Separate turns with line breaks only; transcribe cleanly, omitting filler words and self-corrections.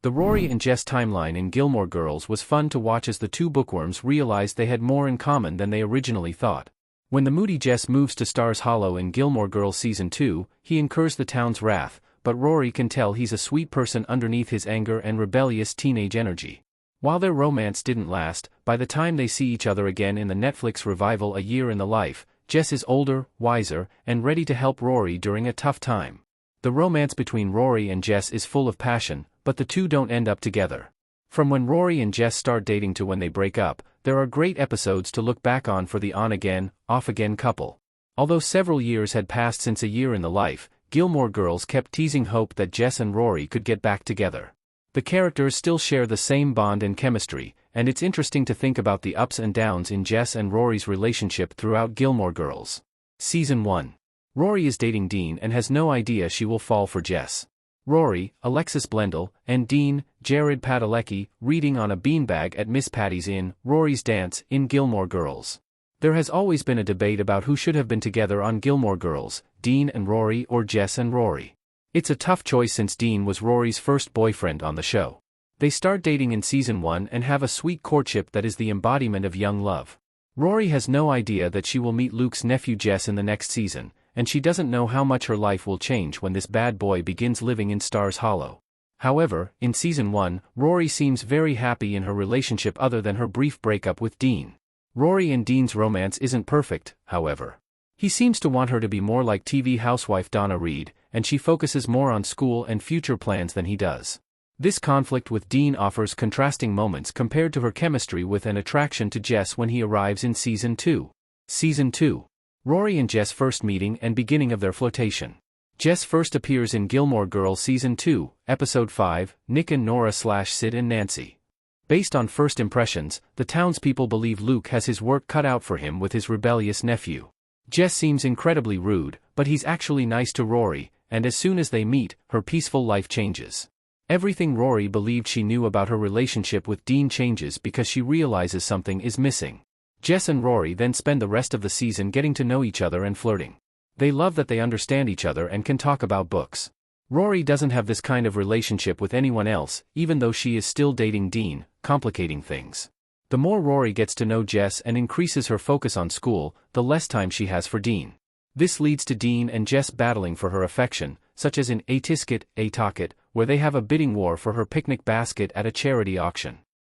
The Rory and Jess timeline in Gilmore Girls was fun to watch as the two bookworms realized they had more in common than they originally thought. When the moody Jess moves to Stars Hollow in Gilmore Girls Season 2, he incurs the town's wrath, but Rory can tell he's a sweet person underneath his anger and rebellious teenage energy. While their romance didn't last, by the time they see each other again in the Netflix revival A Year in the Life, Jess is older, wiser, and ready to help Rory during a tough time. The romance between Rory and Jess is full of passion, but the two don't end up together. From when Rory and Jess start dating to when they break up, there are great episodes to look back on for the on-again, off-again couple. Although several years had passed since A Year in the Life, Gilmore Girls kept teasing hope that Jess and Rory could get back together. The characters still share the same bond and chemistry, and it's interesting to think about the ups and downs in Jess and Rory's relationship throughout Gilmore Girls. Season 1. Rory is dating Dean and has no idea she will fall for Jess. Rory, Alexis Blendell, and Dean, Jared Padalecki, reading on a beanbag at Miss Patty's Inn, Rory's dance, in Gilmore Girls. There has always been a debate about who should have been together on Gilmore Girls, Dean and Rory or Jess and Rory. It's a tough choice since Dean was Rory's first boyfriend on the show. They start dating in Season 1 and have a sweet courtship that is the embodiment of young love. Rory has no idea that she will meet Luke's nephew Jess in the next season, and she doesn't know how much her life will change when this bad boy begins living in Stars Hollow. However, in Season 1, Rory seems very happy in her relationship other than her brief breakup with Dean. Rory and Dean's romance isn't perfect, however. He seems to want her to be more like TV housewife Donna Reed, and she focuses more on school and future plans than he does. This conflict with Dean offers contrasting moments compared to her chemistry with and attraction to Jess when he arrives in Season 2. Season 2. Rory and Jess first meeting and beginning of their flirtation. Jess first appears in Gilmore Girls Season 2, Episode 5, Nick and Nora/Sid and Nancy. Based on first impressions, the townspeople believe Luke has his work cut out for him with his rebellious nephew. Jess seems incredibly rude, but he's actually nice to Rory, and as soon as they meet, her peaceful life changes. Everything Rory believed she knew about her relationship with Dean changes because she realizes something is missing. Jess and Rory then spend the rest of the season getting to know each other and flirting. They love that they understand each other and can talk about books. Rory doesn't have this kind of relationship with anyone else, even though she is still dating Dean, complicating things. The more Rory gets to know Jess and increases her focus on school, the less time she has for Dean. This leads to Dean and Jess battling for her affection, such as in A Tisket, A Talket, where they have a bidding war for her picnic basket at a charity auction.